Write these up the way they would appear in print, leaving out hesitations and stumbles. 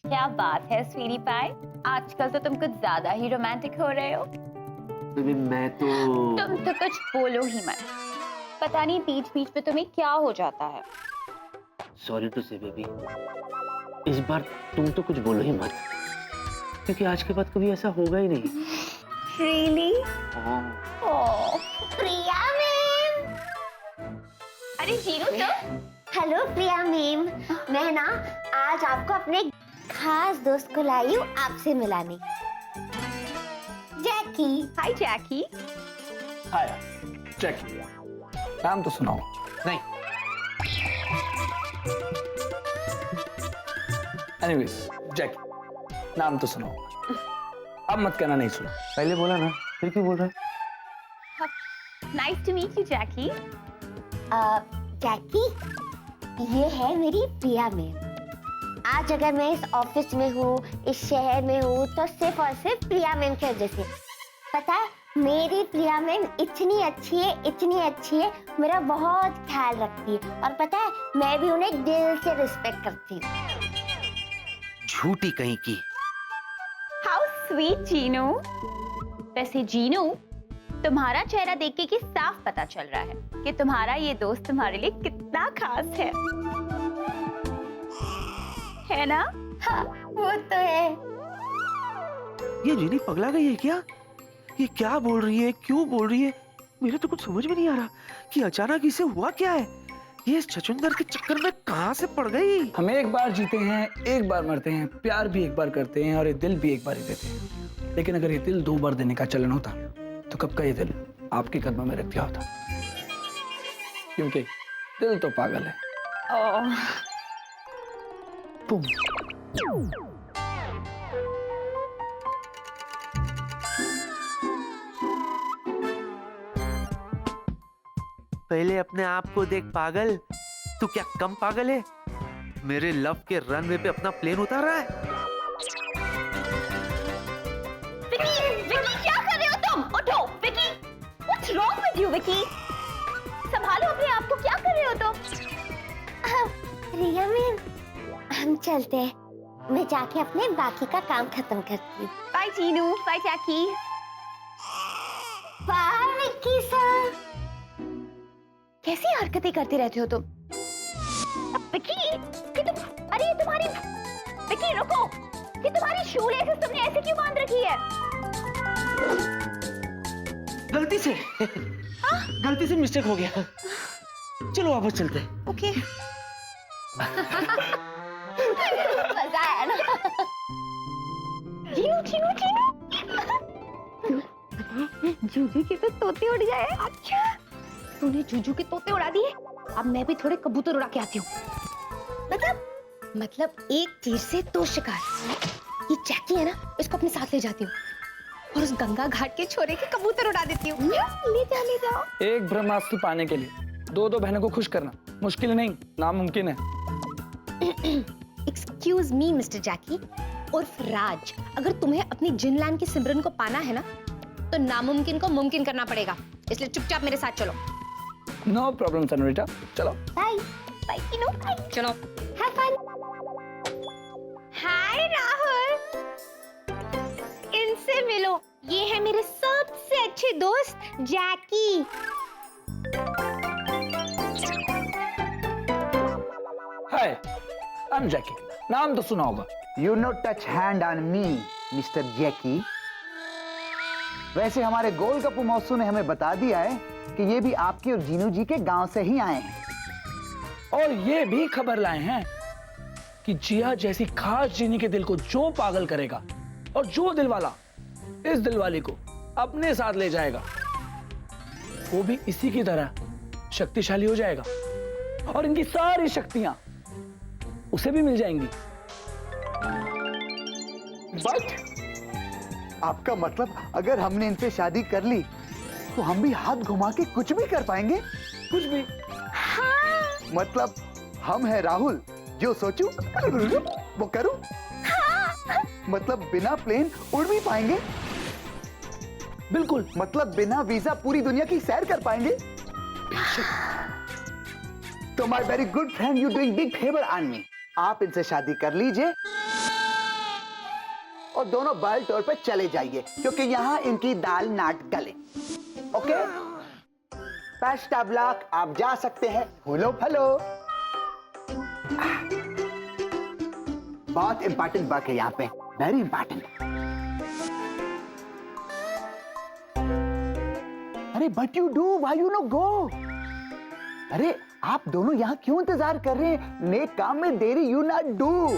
क्या बात है स्वीटी पाई, आजकल तो तुम कुछ ज्यादा ही रोमांटिक हो रहे हो। बेबी मैं तो तुम तो कुछ बोलो ही मत, पता नहीं बीच बीच में तुम्हें क्या हो जाता है। सॉरी टू से बेबी, इस बार तुम तो कुछ बोलो ही मत, क्योंकि आज के बाद कभी ऐसा होगा ही नहीं। Really? हाँ। Oh, प्रिया मैम। अरे जीनू तुम? हेलो प्रिया मैम, मैं ना आज आपको अपने खास दोस्त को लाई हूँ आपसे मिलाने। जैकी। हाय जैकी। हाय जैकी, नाम तो सुनाओ। नहीं। एनीवेज जैकी, नाम तो सुनाओ। अब मत कहना नहीं सुना। पहले बोला ना, फिर क्यों बोल रहा है? नाइस टू मीट यू जैकी। जैकी, ये है मेरी प्रिया मैम। आज अगर मैं इस ऑफिस में हूँ, इस शहर में हूँ, तो सिर्फ और सिर्फ प्रिया मैम की वजह से। पता है, मेरी प्रिया मैम इतनी अच्छी है, इतनी अच्छी है, मेरा बहुत ख्याल रखती है। और पता है, मैं भी उन्हें दिल से रिस्पेक्ट करती हूँ। झूठी कहीं की। How sweet Jinu. वैसे जीनू, तुम्हारा चेहरा देख के साफ पता चल रहा है कि तुम्हारा ये दोस्त तुम्हारे लिए कितना खास है ना? हाँ, वो तो है। ये जीनी पगला गई है क्या? ये क्या बोल रही है, क्यों बोल रही है? मेरे तो कुछ समझ में नहीं आ रहा कि अचानक इसे हुआ क्या है। ये इस छछूंदर के चक्कर में कहां से पड़ गई? हम एक बार जीते हैं, एक बार मरते हैं, प्यार भी एक बार करते हैं और ये दिल भी एक बार ही देते हैं। लेकिन अगर ये दिल 2 बार देने का चलन होता तो कब का ये दिल आपके कदमों में रख दिया होता, क्योंकि दिल तो पागल है। ओह, पुम। पहले अपने आप को देख पागल, तू क्या कम पागल है? मेरे लव के रनवे पे अपना प्लेन उतार रहा है। विकी, विकी क्या कर रहे हो तुम? उठो Vicky. What's wrong with you Vicky? संभालो अपने आप को, क्या कर रहे हो तुम? प्रिया मैम, हम चलते हैं। मैं जाके अपने बाकी का काम खत्म करती हूँ। Bye Jeenu, bye Jackie. Bye Vicky sir. कैसी हरकतें करते रहते हो तुम? विकी, कि तुम, अरे तुम्हारी, विकी रुको, कि तुम्हारी शू लेसेस तुमने ऐसे क्यों बांध रखी है? गलती से मिस्टेक हो गया। चलो वापस चलते हैं। ओके। मजा आया ना? जीनू, जीनू, जीनू। जूजू के तो तोते उड़ गए। अच्छा, तूने जूजू के तोते उड़ा दिए, अब मैं भी थोड़े कबूतर उड़ा के आती हूँ। मतलब एक तीर से 2 शिकार। ये जैकी है ना, इसको अपने साथ ले जाती हूँ और उस गंगा घाट के छोरे के कबूतर उड़ा देती हूँ। ले जाओ, ले जाओ। एक ब्रह्मास्त्र पाने के लिए 2 बहनों को खुश करना मुश्किल नहीं, नामुमकिन है। एक्सक्यूज मी मिस्टर जैकी उर्फ राज, अगर तुम्हें अपनी जिनलैंड की सिमरन को पाना है ना, तो नामुमकिन को मुमकिन करना पड़ेगा। इसलिए चुपचाप मेरे साथ चलो। नो प्रॉब्लम सनोरिटा, चलो। बाय। Bye Jeenu, bye. चलो। Have fun. हाय राहुल, इनसे मिलो, ये है मेरे सबसे अच्छे दोस्त जैकी। हाय, आई एम जैकी। नाम तो सुना होगा। You not touch hand on me, mister Jackie. वैसे हमारे गोल गप्पू मौसू ने हमें बता दिया है कि ये भी आपके और जीनू जी के गांव से ही आए हैं। और ये भी खबर लाए हैं कि जिया जैसी खास जीनी के दिल को जो पागल करेगा और जो दिलवाला इस दिलवाली को अपने साथ ले जाएगा, वो भी इसी की तरह शक्तिशाली हो जाएगा और इनकी सारी शक्तियां उसे भी मिल जाएंगी। बट आपका मतलब अगर हमने इनसे शादी कर ली तो हम भी हाथ घुमा के कुछ भी कर पाएंगे? कुछ भी। हाँ। मतलब हम हैं राहुल, जो सोचूं वो करूं। हाँ। मतलब बिना प्लेन उड़ भी पाएंगे? बिल्कुल। मतलब बिना वीजा पूरी दुनिया की सैर कर पाएंगे? तो my very good friend, you doing big favour on me. आप इनसे शादी कर लीजिए और दोनों बाल तौर पे चले जाइए, क्योंकि यहाँ इनकी दाल नाट गले। ओके, बेस्ट ऑफ लक, आप जा सकते हैं। फूलो फलो। बहुत इंपॉर्टेंट वर्क है यहाँ पे, वेरी इंपॉर्टेंट। अरे but you do, why you no go? अरे आप दोनों यहाँ क्यों इंतजार कर रहे हैं? नेक काम में देरी यू नॉट डू।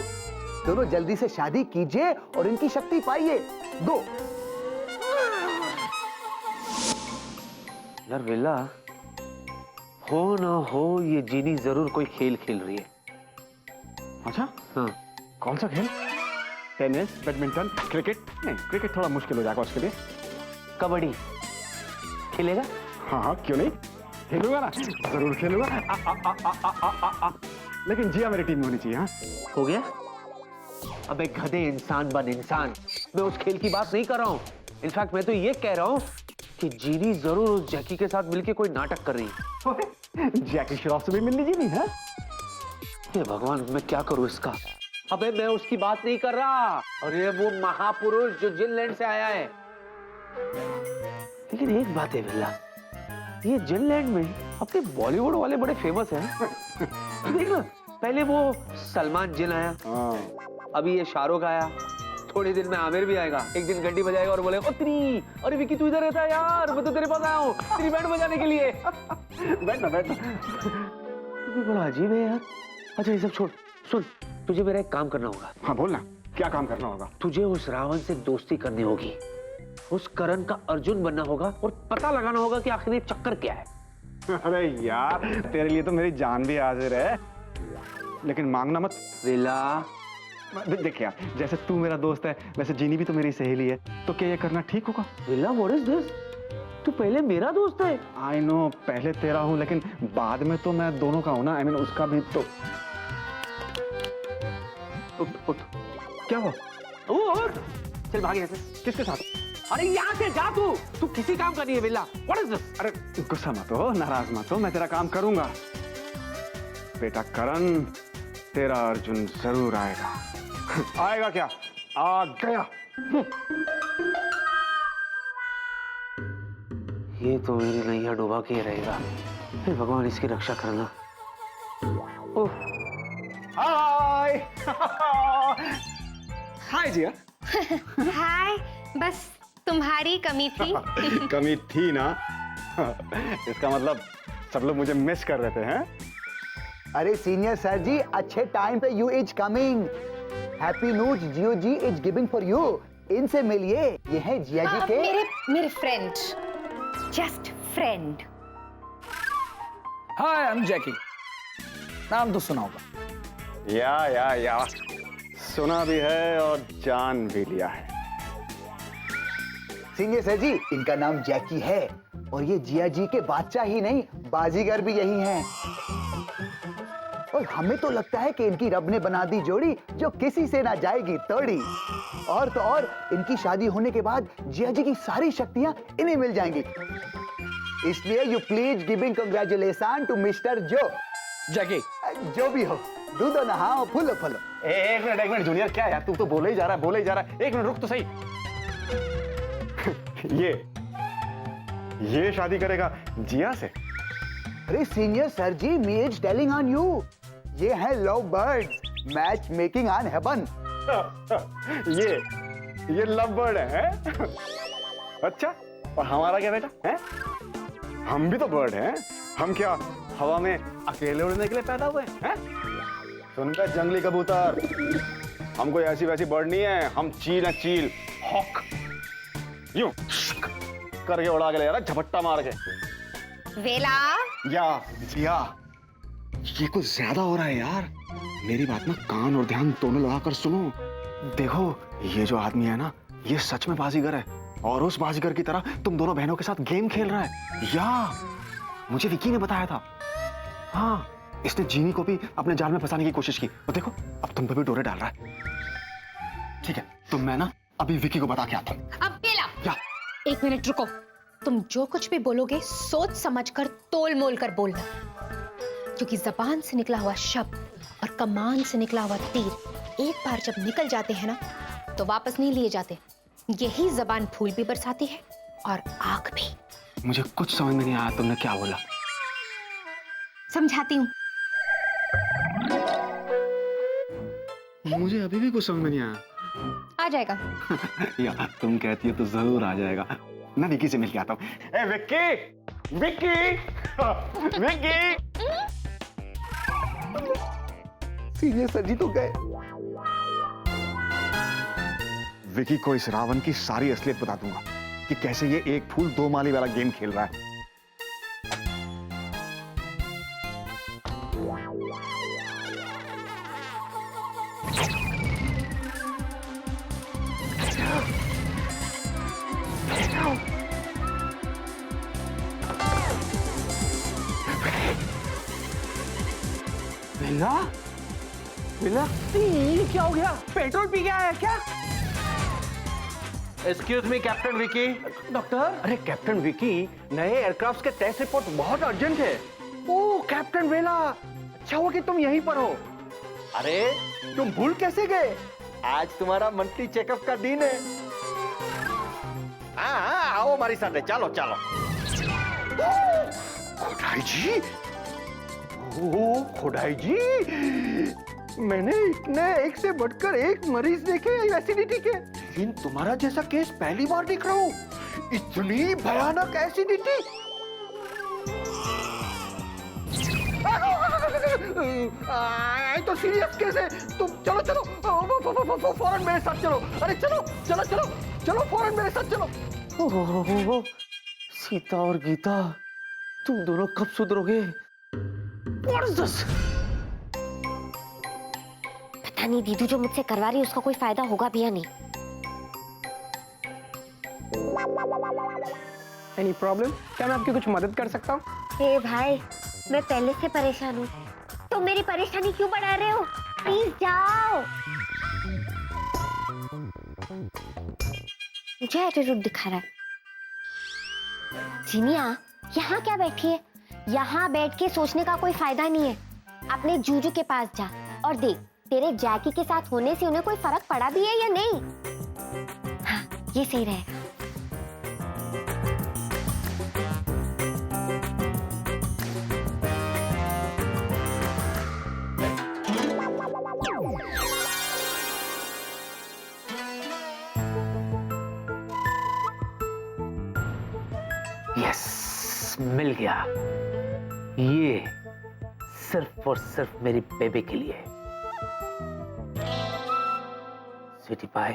दोनों जल्दी से शादी कीजिए और इनकी शक्ति पाइए। गो। यार विला, हो ना हो ये जीनी जरूर कोई खेल खेल रही है। अच्छा, हाँ, कौन सा खेल? Tennis, badminton, cricket? नहीं, क्रिकेट थोड़ा मुश्किल हो जाएगा उसके लिए। कबड्डी खेलेगा? हाँ हाँ, क्यों नहीं, खेलूंगा ना, जरूर खेलूंगा। लेकिन जिया मेरी टीम में होनी चाहिए। हाँ, हो गया? अबे गधे, इंसान बन इंसान। मैं उस खेल की बात नहीं कर रहा हूँ। इनफैक्ट मैं तो ये कह रहा हूँ कि जीनी जरूर उस जैकी के साथ मिलके कोई नाटक कर रही है। जैकी श्रॉफ से भी मिल लीजिए। नहीं है? हे भगवान, मैं क्या करूँ इसका? अबे मैं उसकी बात नहीं कर रहा, और ये वो महापुरुष जो जिनलैंड से आया है। लेकिन एक बात है विला, ये जिनलैंड में अपने बॉलीवुड वाले बड़े फेमस हैं। देख ना, पहले वो सलमान जिन आया, अभी ये शाहरुख आया, थोड़ी दिन में आमिर भी आएगा। एक दिन घंटी बजाएगा और बोलेगा, "ओत्री, अरे विकी तू इधर रहता है यार, मैं तो तेरे पास आया हूँ तेरी बैंड बजाने के लिए।" बैठना बैठना। ये बड़ा अजीब है यार। अच्छा ये सब छोड़, सुन, तुझे मेरा एक काम करना होगा। हाँ बोलना, क्या काम करना होगा? तुझे उस रावण से दोस्ती करनी होगी, उस करण का अर्जुन बनना होगा और पता लगाना होगा कि आखिर ये चक्कर क्या है। अरे यार, तेरे लिए तो मेरी जान भी हाजिर है, लेकिन मांगना मत। विला, देख यार, जैसे तू मेरा दोस्त है वैसे जीनी भी तो मेरी सहेली है, तो क्या ये करना ठीक होगा? Villa, what is this? तू पहले मेरा दोस्त है। आई नो, पहले तेरा हूं, लेकिन बाद में तो मैं दोनों का हूं ना। आई मीन उसका भी तो। उठ, क्या हुआ? उठ, चल भाग यहाँ से। किसके साथ? अरे यहाँ से जा तू किसी काम का नहीं है विला। What is this? अरे गुस्सा मत हो, नाराज मत हो, मैं तेरा काम करूंगा। बेटा करण, तेरा अर्जुन जरूर आएगा। आएगा क्या? आ गया। ये तो मेरी नैया डुबा के ही रहेगा। हे भगवान, इसकी रक्षा करना। ओह, हाय। हाय जिया। हाय, बस तुम्हारी कमी थी। कमी थी ना? इसका मतलब सब लोग मुझे मिस कर रहे थे हैं? अरे सीनियर सर जी, अच्छे टाइम पे you is coming. Happy news, जियो जी इज गिविंग फॉर यू। इनसे मिलिए, ये है जिया जी के मेरे friend, just friend. Hi, I am Jackie. नाम तो सुना होगा। या सुना भी है और जान भी लिया है। सीनियर सर जी, इनका नाम जैकी है और ये जिया जी के बादशाह ही नहीं, बाजीगर भी यही हैं। और हमें तो लगता है कि इनकी रब ने बना दी जोड़ी जो किसी से ना जाएगी तोड़ी। और तो और इनकी शादी होने के बाद जिया जी की सारी शक्तियां इन्हें मिल जाएंगी। इसलिए you please giving congratulation to mister Joe. Jackie, जो भी हो, दूधो नहाओ, फूलो फलो। एक मिनट जूनियर, क्या यार, तू तो बोले ही जा रहा है। एक मिनट रुक तो सही। ये शादी करेगा जिया से? अरे senior sir ji, me is telling on you, ये है love birds, match making on heaven. ये लव बर्ड है? अच्छा, और हमारा क्या बेटा है? हम भी तो बर्ड हैं। हम क्या हवा में अकेले उड़ने के लिए पैदा हुए हैं? सुनता जंगली कबूतर, हम कोई ऐसी वैसी बर्ड नहीं है। हम चील है, चील, हॉक, यूं करके उड़ा के ले जा रहा, झपट्टा मार के। वेला, या जिया, ये कुछ ज्यादा हो रहा है यार। मेरी बात ना कान और ध्यान दोनों लगाकर सुनो। देखो, ये जो आदमी है ना, ये सच में बाजीगर है, और उस बाजीगर की तरह तुम दोनों बहनों के साथ गेम खेल रहा है। या मुझे विकी ने बताया था। हाँ, इसने जीनी को भी अपने जाल में फंसाने की कोशिश की, और देखो अब तुम पे भी डोरे डाल रहा है। ठीक है, तो मैं ना अभी विकी को बता के आता हूँ। अब वेला, या एक मिनट रुको। तुम जो कुछ भी बोलोगे सोच समझकर तोल मोल कर बोलना, क्योंकि जबान से निकला हुआ शब्द और कमान से निकला हुआ तीर एक बार जब निकल जाते हैं ना, तो वापस नहीं लिए जाते। यही जबान फूल भी बरसाती है और आग भी। मुझे कुछ समझ में नहीं आया तुमने क्या बोला। समझाती हूँ। मुझे अभी भी कुछ समझ में नहीं आया। आ जाएगा। यार तुम कहती हो तो जरूर आ जाएगा। मैं विक्की से मिल के आता हूँ। ए विक्की, विक्की, विक्की। सीरियस सर जी तो गए। विक्की को इस रावण की सारी असलियत बता दूंगा कि कैसे ये एक फूल दो माली वाला गेम खेल रहा है। बेला, बेला, ये क्या हो गया? पेट्रोल पी गया है क्या? Excuse me captain Vicky. Doctor? अरे कैप्टन विकी, नए एयरक्राफ्ट के टेस्ट रिपोर्ट बहुत अर्जेंट है। ओह कैप्टन बेला, अच्छा हुआ कि तुम यहीं पर हो। अरे तुम भूल कैसे गए? आज तुम्हारा मंथली चेकअप का दिन है। हाँ आओ हमारे साथ है, चलो चलो। खोटाई जी, ओह खोडाई जी, मैंने इतने एक से बढ़कर एक मरीज देखे एसिडिटी के, लेकिन तुम्हारा जैसा केस पहली बार देख रहा हूँ। इतनी भयानक एसिडिटी। तो सीरियस केस है। तुम चलो चलो फौरन मेरे साथ चलो। अरे चलो चलो चलो चलो फौरन मेरे साथ चलो। ओह, सीता और गीता, तुम दोनों कब सुधरोगे? What is this? पता नहीं दीदू जो मुझसे करवा रही है उसका कोई फायदा होगा भी या नहीं। Any problem? क्या मैं आपकी कुछ मदद कर सकता हूँ? हे भाई, मैं पहले से परेशान हूँ, तो मेरी परेशानी क्यों बढ़ा रहे हो? प्लीज जाओ। मुझे एटीट्यूड दिखा रहा है। जीनिया, यहाँ क्या बैठी है? यहाँ बैठ के सोचने का कोई फायदा नहीं है। अपने जूजू के पास जा और देख तेरे जैकी के साथ होने से उन्हें कोई फर्क पड़ा भी है या नहीं। हाँ, ये सही रहेगा। यस, मिल गया। ये सिर्फ और सिर्फ मेरी बेबी के लिए। स्वीटी पाई,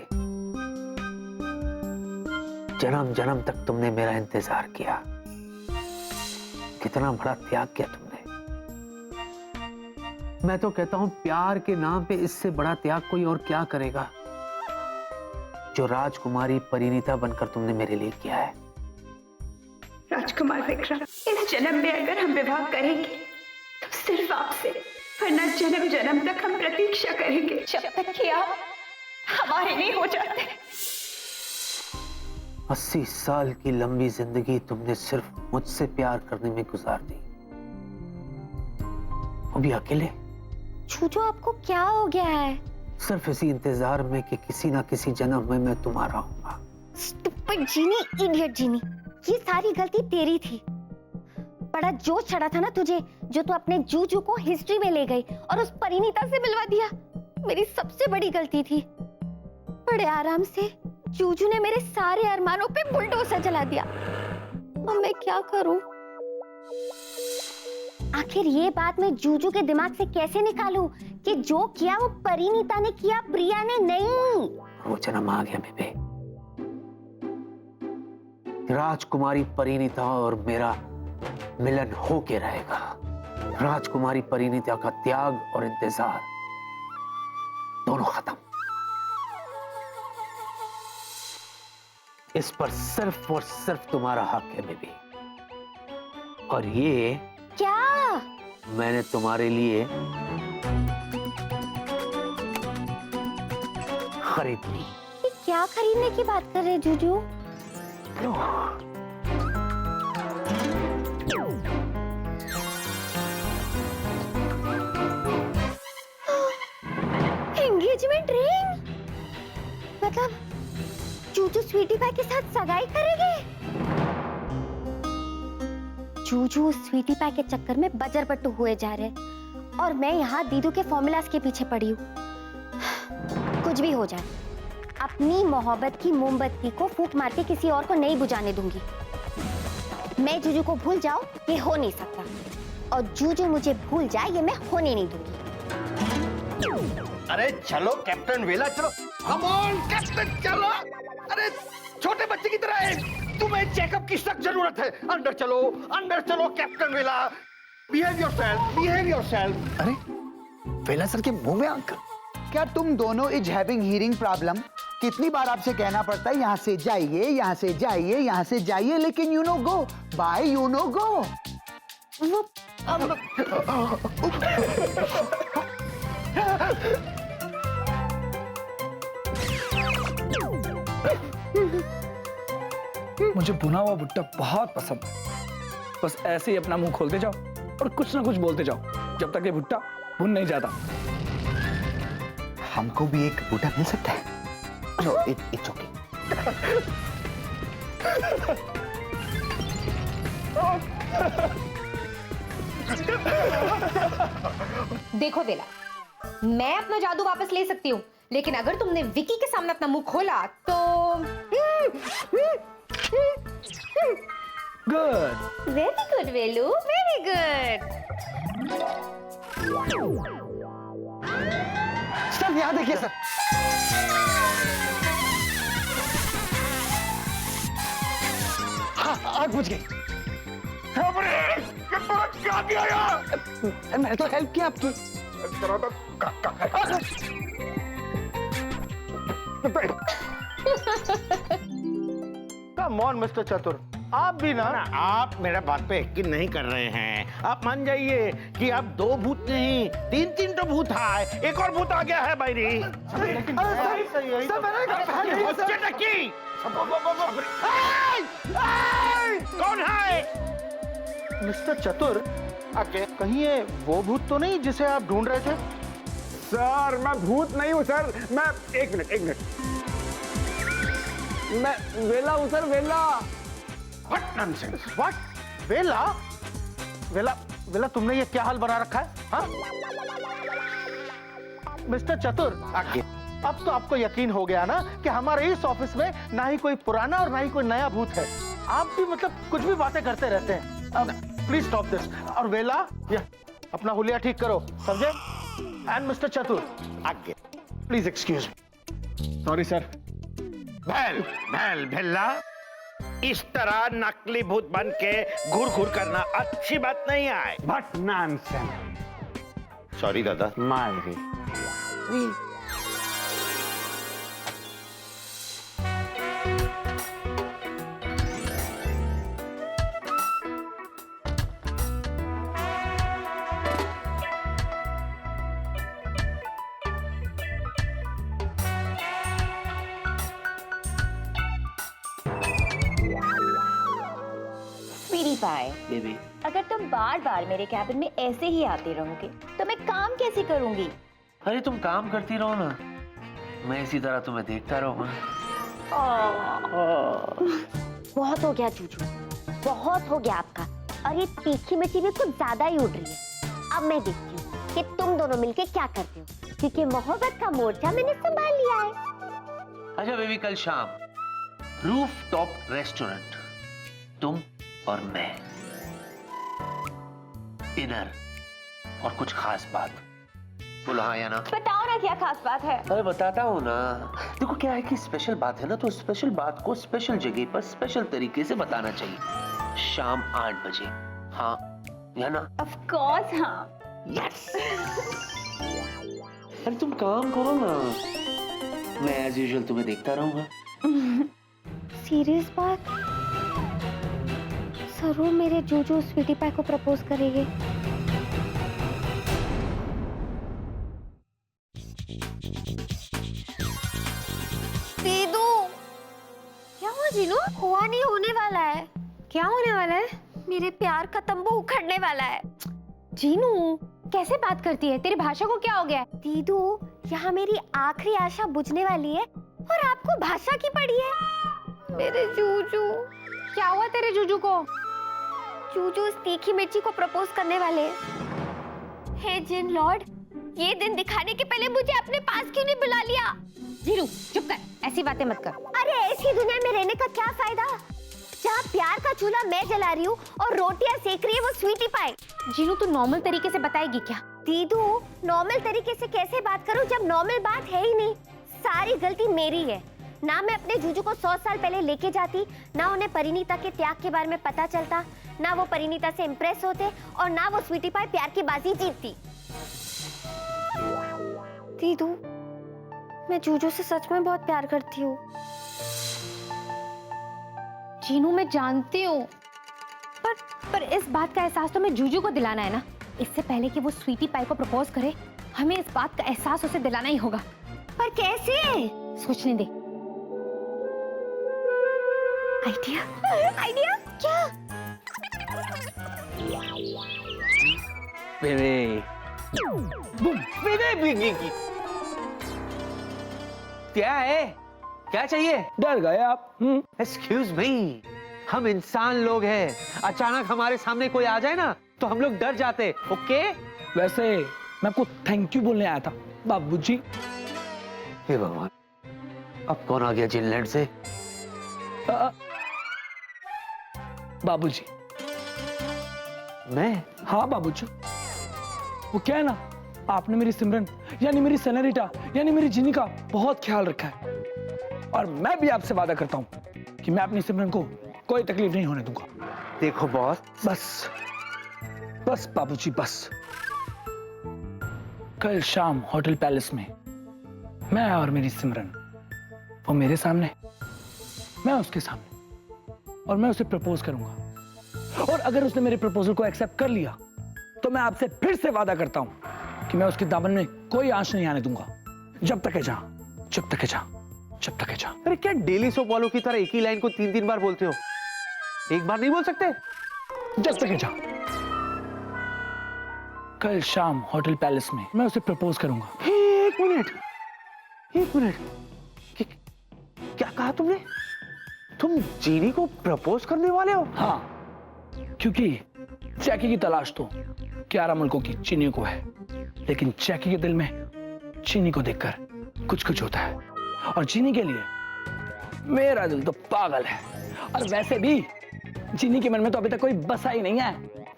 जन्म जन्म तक तुमने मेरा इंतजार किया। कितना बड़ा त्याग किया तुमने। मैं तो कहता हूं प्यार के नाम पे इससे बड़ा त्याग कोई और क्या करेगा, जो राजकुमारी परिणीता बनकर तुमने मेरे लिए किया है। राजकुमार विक्रम, इस जन्म में अगर हम विवाह करेंगे तो सिर्फ आपसे, वरना जन्म जन्म तक हम प्रतीक्षा करेंगे जब तक कि आप हमारे नहीं हो जाते। 80 साल की लंबी जिंदगी तुमने सिर्फ मुझसे प्यार करने में गुजार दी, वो भी अकेले। छूचो, आपको क्या हो गया है? सिर्फ इसी इंतजार में कि किसी ना किसी जन्म में मैं तुम्हारा होऊंगा। स्टूपिड जीनी, इडियट जीनी, ये सारी गलती तेरी थी। बड़ा जोश चढ़ा था ना तुझे, जो तू अपने जूजू को हिस्ट्री में ले गई और उस परिणीता से मिलवा दिया। मेरी सबसे बड़ी गलती थी। बड़े आराम से जूजू ने मेरे सारे अरमानों पे बुलडोजर चला दिया। अब मैं क्या करूं? आखिर ये बात मैं जूजू के दिमाग से कैसे निकालूं कि जो किया वो परिणीता ने किया, प्रिया ने नहीं। वो जन्म आ गया बेबे। राजकुमारी परिणीता और मेरा मिलन होके रहेगा। राजकुमारी परिणीता का त्याग और इंतजार दोनों खत्म। इस पर सिर्फ और सिर्फ तुम्हारा हक है बेबी। और ये क्या? मैंने तुम्हारे लिए खरीद ली। ये क्या खरीदने की बात कर रहे जूजू? Engagement ring? मतलब जूजू स्वीटी पाई के साथ सगाई करेंगे? जूजू स्वीटी पाई के चक्कर में बजरबट्टू हुए जा रहे हैं और मैं यहाँ दीदू के फॉर्मूलास के पीछे पड़ी हूँ। कुछ भी हो जाए, अपनी मोहब्बत की मोमबत्ती को फूंक मार के किसी और को नहीं बुझाने दूंगी। मैं जूजू को भूल जाऊं ये हो नहीं सकता, और जूजू मुझे भूल जाए ये मैं होने नहीं दूंगी। अरे चलो कैप्टन वेला, चलो कम ऑन कैप्टन, चलो। अरे छोटे बच्चे की तरह है, तुम्हें चेकअप की सख्त जरूरत है। अंदर चलो कैप्टन वेला। Behave yourself. अरे वेला सर के मुंह में आंख। क्या तुम दोनों इज हैविंग हियरिंग प्रॉब्लम? कितनी बार आपसे कहना पड़ता है यहाँ से जाइए, यहाँ से जाइए, यहाँ से जाइए, लेकिन you no go bye, you no go. मुझे भुना हुआ भुट्टा बहुत पसंद है। बस ऐसे ही अपना मुंह खोलते जाओ और कुछ ना कुछ बोलते जाओ जब तक ये भुट्टा भुन नहीं जाता। हमको भी एक बूटा मिल सकता है? No, it's okay. देखो बेला, मैं अपना जादू वापस ले सकती हूँ, लेकिन अगर तुमने विकी के सामने अपना मुंह खोला तो गुड। वेरी गुड वेलू, वेरी गुड। सर यहाँ देखिए सर। हाँ, आग बुझ गई। मैंने तो हेल्प किया आपकी। कम ऑन मिस्टर चतुर, आप भी ना आप मेरा बात पे यकीन नहीं कर रहे हैं। आप मान जाइए कि अब 2 भूत नहीं 3 तो भूत है, एक और भूत आ गया है भाई। कौन है? मिस्टर चतुर, कहीं ये वो भूत तो नहीं जिसे आप ढूंढ रहे थे? सर मैं भूत नहीं हूँ सर, मैं एक मिनट मैं वेला हूँ सर, वेला। What nonsense? What? वेला? वेला तुमने ये क्या हाल बना रखा है? हाँ? मिस्टर चतुर, अब तो आपको यकीन हो गया ना कि हमारे इस ऑफिस में ना ही कोई पुराना और ना ही कोई नया भूत है। आप भी मतलब कुछ भी बातें करते रहते हैं। अब प्लीज स्टॉप दिस। और वेला, ये अपना हुलिया ठीक करो, समझे? एंड मिस्टर चतुर, आगे please excuse me. Sorry sir. भेला, इस तरह नकली भूत बन के घूर करना अच्छी बात नहीं है। But nonsense. सॉरी दादा। मायरी। बेबी, अगर तुम बार बार मेरे कैबिन में ऐसे ही आते रहोगे तो मैं काम कैसे करूंगी? अरे तुम काम करती रहो ना, मैं इसी तरह तुम्हें देखता रहूंगा। बहुत हो गया जूजू, बहुत हो गया आपका। और ये तीखी मिर्ची भी कुछ ज्यादा ही उड़ रही है। अब मैं देखती हूँ कि तुम दोनों मिलके क्या करते हो, क्योंकि मोहब्बत का मोर्चा मैंने संभाल लिया है। अच्छा बेबी, कल शाम रूफ टॉप रेस्टोरेंट, तुम और मैं, डिनर और कुछ खास बात। बोलो हाँ या ना? बताओ ना क्या खास बात है। अरे बताता हूँ ना। देखो क्या है कि स्पेशल बात है ना, तो स्पेशल बात को स्पेशल जगह पर स्पेशल तरीके से बताना चाहिए। शाम 8 बजे, हाँ या ना? ऑफ कोर्स हाँ। यस। अरे तुम काम करो ना, मैं एज यूजुअल तुम्हें देखता रहूंगा। सीरियस बात? जरूर मेरे जूजू स्वीटी पाई को प्रपोज करेंगे। दीदू, क्या हुआ जीनू? हुआ नहीं, होने वाला है। क्या होने वाला है? मेरे प्यार का तंबू उखड़ने वाला है। जीनू, कैसे बात करती है? तेरी भाषा को क्या हो गया है? दीदू, यहाँ मेरी आखिरी आशा बुझने वाली है। और आपको भाषा की पड़ी है। मेरे जूजू। क्या हुआ तेरे जूजू को? जूजू उस तीखी मिर्ची को प्रपोज करने वाले हैं। हे जिन लॉर्ड, ये दिन दिखाने के पहले मुझे अपने पास क्यों नहीं बुला लिया? जीरू चुप कर, ऐसी बातें मत कर। अरे ऐसी दुनिया में रहने का क्या फायदा जहाँ प्यार का चूल्हा मैं जला रही हूँ और रोटियां सेक रही है वो स्वीटी पाई। जीनू तू नॉर्मल तरीके से बताएगी क्या? दीदू, नॉर्मल तरीके से कैसे बात करूं जब नॉर्मल बात है ही नहीं। सारी गलती मेरी है। ना मैं अपने जूजू को 100 साल पहले लेके जाती, ना उन्हें परिणीता के त्याग के बारे में पता चलता, ना वो परिणीता से इम्प्रेस होते और ना वो स्वीटी पाई प्यार की बाजी जीतती। दीदू, मैं जूजू से सच में बहुत प्यार करती हूँ। जीनू मैं जानती हूँ, पर इस बात का एहसास तो मैं जूजू को दिलाना है ना। इससे पहले कि वो स्वीटी पाई को प्रपोज करे, हमें इस बात का एहसास उसे दिलाना ही होगा। पर कैसे? सोचने दे। आइडिया? आइडिया क्या? क्या है? क्या चाहिए? डर गए आप? एक्सक्यूज मी, हम इंसान लोग हैं। अचानक हमारे सामने कोई आ जाए ना तो हम लोग डर जाते। ओके? वैसे मैं आपको थैंक यू बोलने आया था बाबूजी। हे भगवान, अब कौन आ गया जिनलैंड से? बाबूजी। मैं? हाँ बाबूजी। वो क्या है ना, आपने मेरी सिमरन यानी मेरी सेनोरिटा यानी मेरी जिनी का बहुत ख्याल रखा है, और मैं भी आपसे वादा करता हूँ कि मैं अपनी सिमरन को कोई तकलीफ नहीं होने दूंगा। देखो बॉस, बस बाबूजी बस। कल शाम होटल पैलेस में मैं और मेरी सिमरन, वो मेरे सामने, मैं उसके सामने, और मैं उसे प्रपोज करूंगा। और अगर उसने मेरे प्रपोजल को एक्सेप्ट कर लिया तो मैं आपसे फिर से वादा करता हूं कि मैं उसके दामन में कोई आंच नहीं आने दूंगा, जब तक है जहां, जब तक है जहां, जब तक है जहां। अरे क्या डेली सोप वालों की तरह एक ही लाइन को 3-3 बार बोलते हो? एक बार नहीं बोल सकते? जब तक है जहां। कल शाम होटल पैलेस में मैं उसे प्रपोज करूंगा। एक मिनट, क्या कहा तुमने? तुम जीनी को प्रपोज करने वाले हो? हाँ, क्योंकि जैकी की तलाश तो 11 मुल्कों की चीनी को है, लेकिन जैकी के दिल में चीनी को देखकर कुछ कुछ होता है, और चीनी के लिए मेरा दिल तो पागल है। और वैसे भी चीनी के मन में तो अभी तक कोई बसा ही नहीं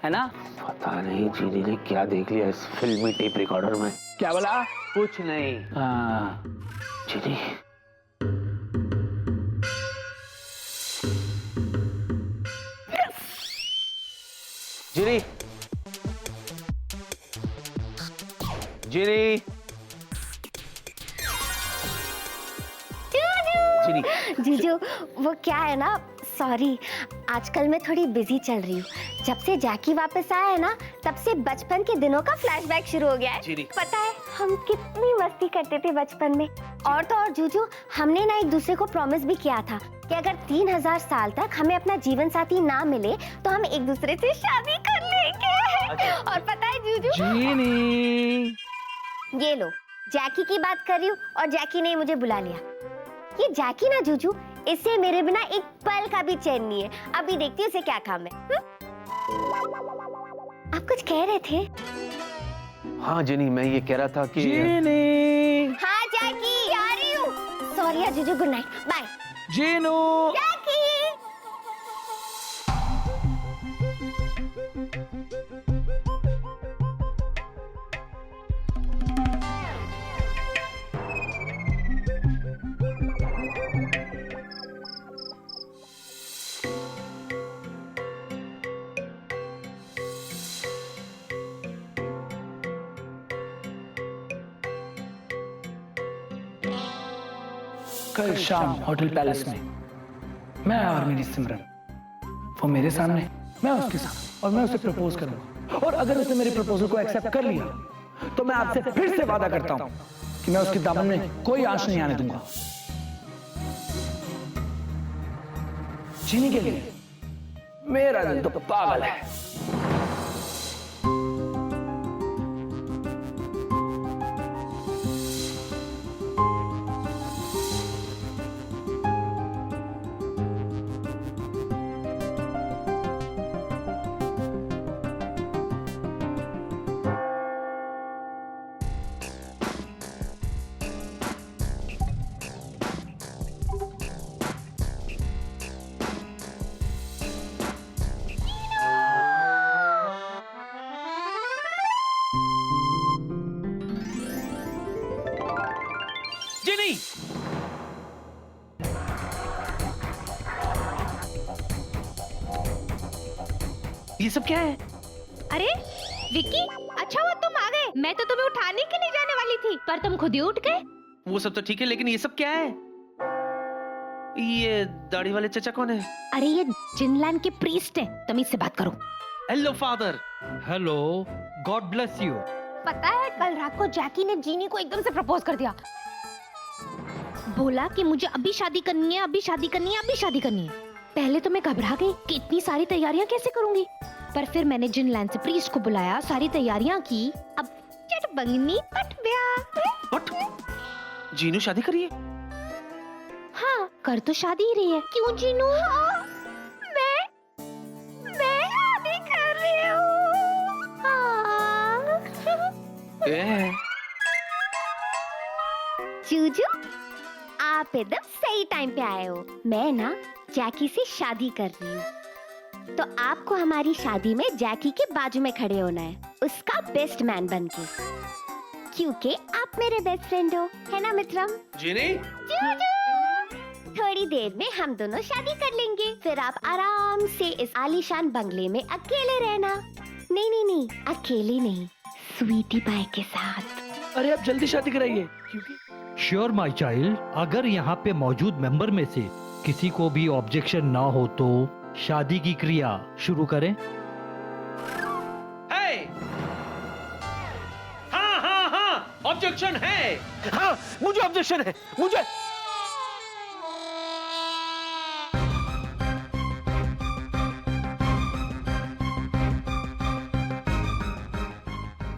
है ना? पता नहीं चीनी ने क्या देख लिया इस फिल्मी टेप रिकॉर्डर में। क्या बोला? कुछ नहीं। हाँ। चीनी, जीनी, जीनी, जीनी। जीजू, वो क्या है ना, सॉरी, आजकल मैं थोड़ी बिजी चल रही हूँ। जब से जैकी वापस आया है ना, तब से बचपन के दिनों का फ्लैशबैक शुरू हो गया है। जीनी। पता है हम कितनी मस्ती करते थे बचपन में। और तो और जूजू, हमने ना एक दूसरे को प्रॉमिस भी किया था कि अगर 3000 साल तक हमें अपना जीवन साथी ना मिले तो हम एक दूसरे से शादी कर लेंगे। और पता है जूजू, जीनी, ये लो, जैकी की बात कर रही हूँ और जैकी ने मुझे बुला लिया। ये जैकी ना जूजू, इससे मेरे बिना एक पल का भी चैन नहीं है। अभी देखती हूँ इसे क्या काम है। आप कुछ कह रहे थे? हाँ जीनी, मैं ये कह रहा था कि जीनी, हाँ जैकी, आ रही हूँ। सॉरी यार जीजू, गुड नाइट, बाय। जीनू, जैकी। कल शाम होटल पैलेस में मैं और मेरी सिमरन, वो मेरे सामने, मैं उसके सामने, और मैं उसे प्रपोज करूंगा। और अगर उसने मेरे प्रपोजल को एक्सेप्ट कर लिया तो मैं आपसे फिर से वादा करता हूं कि मैं उसके दामन में कोई आंच नहीं आने दूंगा। जीनी के लिए मेरा दिल तो पागल है। जिनी! ये सब क्या है? अरे विक्की, अच्छा हुआ तुम आ गए। मैं तो तुम्हें उठाने के लिए जाने वाली थी, पर तुम खुद ही उठ गए। वो सब तो ठीक है, लेकिन ये सब क्या है? ये दाढ़ी वाले चचा कौन है? अरे ये जिनलैंड के प्रीस्ट हैं, तमीज से बात करो। Hello father. Hello, God bless you. पता है कल रात को जैकी ने जीनी को एकदम से प्रपोज कर दिया। बोला कि मुझे अभी शादी करनी है, अभी शादी करनी है, अभी शादी करनी है। पहले तो मैं घबरा गई कि इतनी सारी तैयारियां कैसे करूंगी, पर फिर मैंने जिनलैंड से प्रीस्ट को बुलाया, सारी तैयारियां की। अब चट बंगनी पट ब्याह। What? जीनू शादी करिए? हाँ, कर तो शादी ही रही है। क्यों जीनू? हाँ, मैं शादी कर रही हूँ। हाँ। जूजू, आप एकदम सही टाइम पे आए हो। मैं ना जैकी से शादी कर रही हूँ, तो आपको हमारी शादी में जैकी के बाजू में खड़े होना है, उसका बेस्ट मैन बनके, क्योंकि आप मेरे बेस्ट फ्रेंड हो, है ना मित्रम? जीनी? जूजू, थोड़ी देर में हम दोनों शादी कर लेंगे, फिर आप आराम से इस आलीशान बंगले में अकेले रहना। नहीं, अकेले नहीं, स्वीटी पाई के साथ। अरे आप जल्दी शादी कराइए, क्योंकि श्योर माय चाइल्ड, अगर यहाँ पे मौजूद मेंबर में से किसी को भी ऑब्जेक्शन ना हो तो शादी की क्रिया शुरू करें। हाँ, ऑब्जेक्शन है। हाँ, मुझे ऑब्जेक्शन है, मुझे।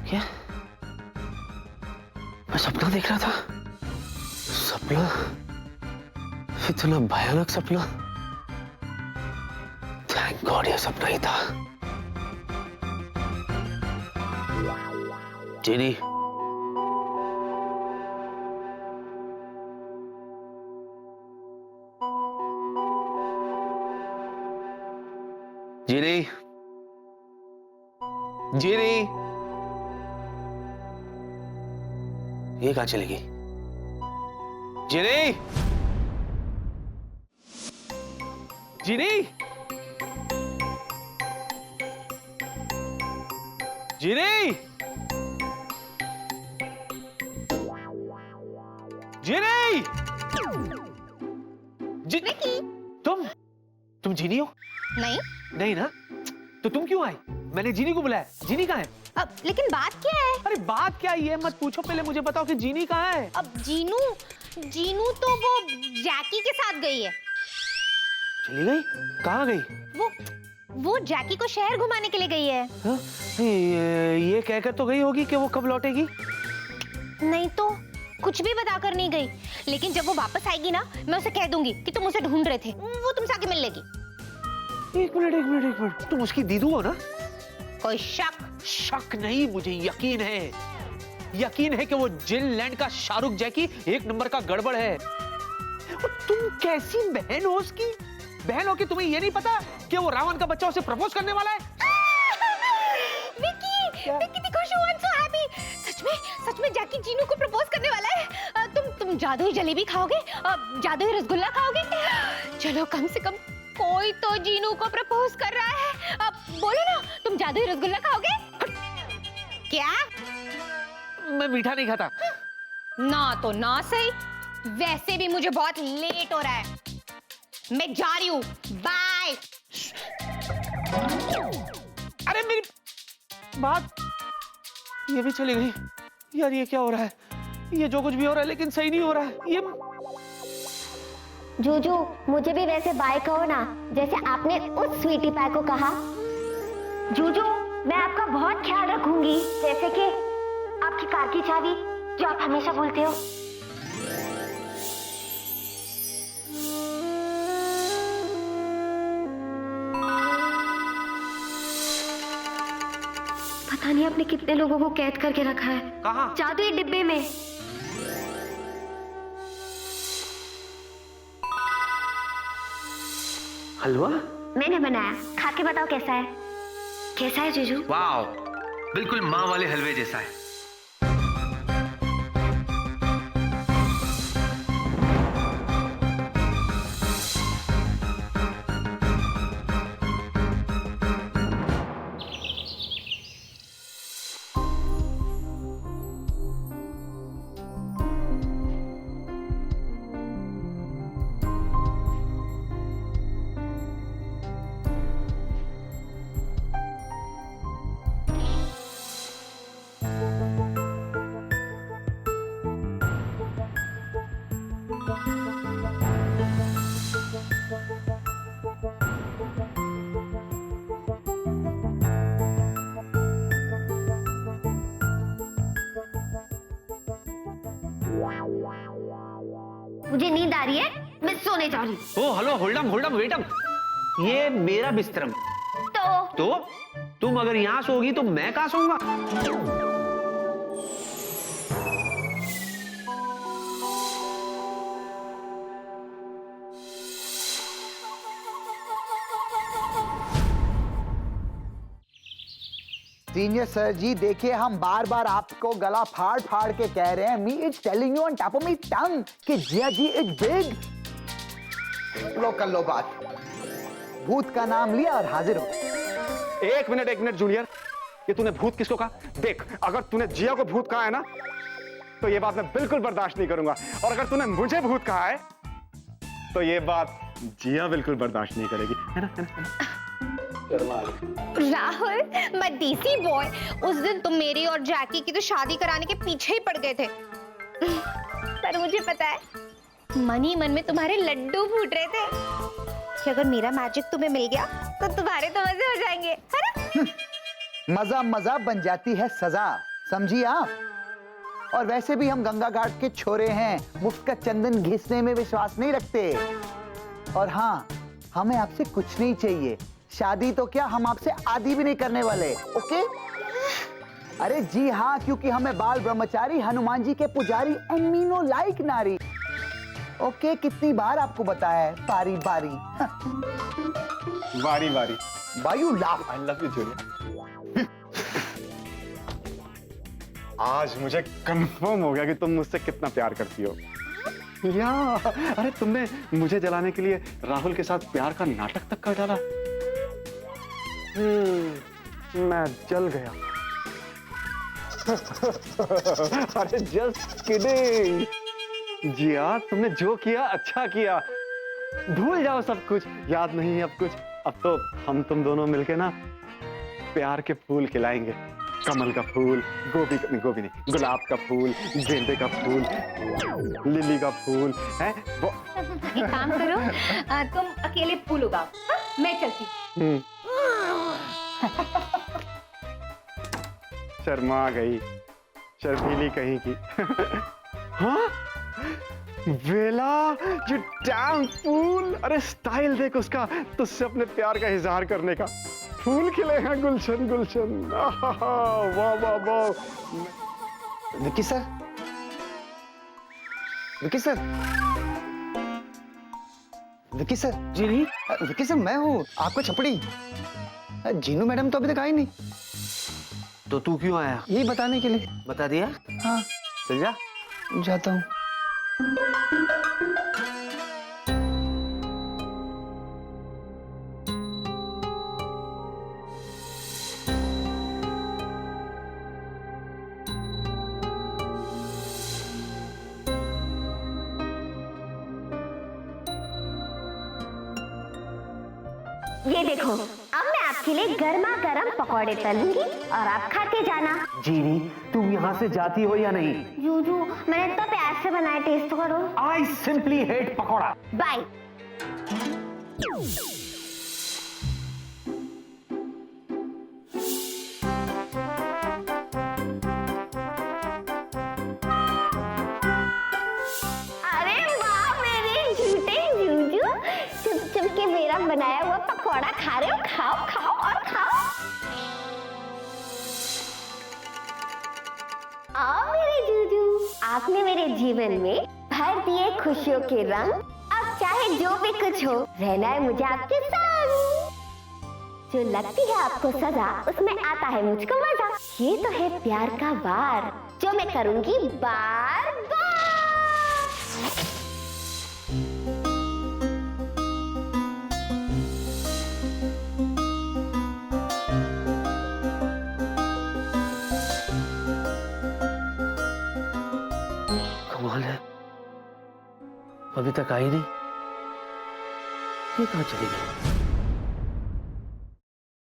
क्या? मैं सपना देख रहा था? सपना? इतना भयानक सपना? थैंक गॉड ये सपना ही था। जीनी, जीनी, जीनी, ये कहाँ चली गई? जीनी, जीनी, जीनी, जीनी, तुम जीनी हो? नहीं ना? तो तुम क्यों आई? मैंने जीनी को बुलाया। जीनी कहाँ है? अब लेकिन बात क्या है? अरे बात क्या है ये मत पूछो, पहले मुझे बताओ कि जीनी कहाँ है? अब जीनू तो वो जैकी के साथ गई है। चली गई? कहाँ गई? वो जैकी को शहर घुमाने के लिए गई है। हाँ? ये कहकर तो गई होगी कि वो कब लौटेगी? नहीं तो कुछ भी बता कर नहीं गई, लेकिन जब वो वापस आएगी ना, मैं उसे कह दूंगी कि तुम उसे ढूंढ रहे थे, वो तुमसे आके मिल लेगी। एक मिनट, तुम उसकी दीदू हो ना? कोई शक नहीं, मुझे यकीन है कि वो जिनलैंड का शाहरुख जैकी एक नंबर का गड़बड़ है। और तुम कैसी बहन हो उसकी? बहन हो कि तुम्हें ये नहीं पता कि वो रावण का बच्चा उसे प्रपोज करने वाला है? विक्की देखो, so I am so happy. सच में जैकी जीनू को प्रपोज करने वाला है। तुम जादुई जलेबी खाओगे? जादुई रसगुल्ला खाओगे? चलो कम से कम कोई तो जीनू को प्रपोज कर रहा है। अब बोलो ना, तुम जादुई रसगुल्ला खाओगे? क्या? मैं मीठा नहीं खाता। ना तो ना सही, वैसे भी मुझे बहुत लेट हो रहा है, मैं जा रही हूँ, बाय। अरे मेरी बात, ये भी चली गई। यार ये क्या हो रहा है? ये जो कुछ भी हो रहा है लेकिन सही नहीं हो रहा है। ये जूजू, मुझे भी वैसे बाय कहो ना, जैसे आपने उस स्वीटी पाई को कहा। जूजू, मैं आपका बहुत ख्याल रखूंगी, जैसे कि आपकी कार की चाबी जो आप हमेशा बोलते हो। पता नहीं आपने कितने लोगों को कैद करके रखा है। कहाँ? जादुई डिब्बे में। हलवा? मैंने बनाया, खा के बताओ कैसा है। कैसा है जीजू? वाह, बिल्कुल माँ वाले हलवे जैसा है। मुझे नींद आ रही है, मैं सोने जा रही हूँ। Oh hello, hold up wait up. ये मेरा बिस्तर है। तो तुम अगर यहाँ सोगी तो मैं कहाँ सोऊंगा? सीनियर सर जी देखिए, हम बार बार आपको गला फाड़ फाड़ के कह रहे हैं, मी is telling you on top of my टंग कि जिया जी इज बिग। लो कर लो बात, भूत का नाम लिया और हाजिर हो। एक मिनट जूनियर, ये तूने भूत किसको कहा? देख, अगर तूने जिया को भूत कहा है ना, तो ये बात मैं बिल्कुल बर्दाश्त नहीं करूंगा, और अगर तूने मुझे भूत कहा है तो ये बात जिया बिल्कुल बर्दाश्त नहीं करेगी, है ना? राहुल, मदीसी बॉय, उस दिन तुम मेरी और जैकी की तो शादी कराने के पीछे ही पड़ गए थे। पर मुझे पता है, मन ही मन में तुम्हारे लड्डू फूट रहे थे कि अगर मेरा मैजिक तुम्हें मिल गया तो तुम्हारे तो मजे हो जाएंगे, है ना? मजा मजा बन जाती है सजा, समझी आप? और वैसे भी हम गंगा घाट के छोरे हैं, मुफ्त का चंदन घिसने में विश्वास नहीं रखते। और हाँ, हमें आपसे कुछ नहीं चाहिए, शादी तो क्या हम आपसे आदि भी नहीं करने वाले, ओके? अरे जी हाँ, क्योंकि हमें बाल ब्रह्मचारी, हनुमान जी के पुजारी, एंड मीनो लाइक नारी। ओके, कितनी बार आपको बताया है, बारी बारी। बारी बारी। Why you laugh? I love you, junior. आज मुझे कंफर्म हो गया कि तुम मुझसे कितना प्यार करती हो। या, अरे तुमने मुझे जलाने के लिए राहुल के साथ प्यार का नाटक तक कर डाला। मैं जल गया। अरे जस्ट किडिंग। जिया, तुमने जो किया अच्छा किया, भूल जाओ सब कुछ, याद नहीं है अब कुछ। अब तो हम तुम दोनों मिलके ना प्यार के फूल खिलाएंगे, कमल का फूल, गोभी नहीं, गुलाब का फूल, गेंदे का फूल, लिली का फूल है वो। एक काम करो, तुम अकेले फूल उगाओ, मैं चलती। शर्मा गई, शर्मीली कहीं की। हाँ, वेला, you damn fool! अरे स्टाइल देख उसका, तुझसे अपने प्यार का इजहार करने का। फूल खिले हैं गुलशन गुलशन। वाह वाह वाह। Vicky sir, Vicky sir, Vicky sir. जी नहीं, विकी सर, मैं हूँ आपका छपड़ी। जीनू मैडम तो अभी तक आई नहीं। तो तू क्यों आया? यही बताने के लिए। बता दिया? हाँ, चल जा। जाता हूँ। ये देखो, अब मैं आपके लिए गर्मा गर्म पकौड़े तलूंगी और आप खाते जाना। जीनी, तुम यहाँ से जाती हो या नहीं? जूजू, मैंने तो प्यार से बनाया, टेस्ट करो। I simply hate pakora. Bye. अरे वाह मेरे झूठे जूजू, चुप चुप के मेरा बनाया हुआ पकौड़ा खा रहे हो। खाओ खाओ और खाओ। आओ मेरे जूजू, आपने मेरे जीवन में भर दिए खुशियों के रंग। अब चाहे जो भी कुछ हो, रहना है मुझे आपके संग। जो लगती है आपको सजा, उसमें आता है मुझको मजा। ये तो है प्यार का वार, जो मैं करूंगी बार बार। कमाल है, अभी तक आई नहीं। ये कहाँ चली गई?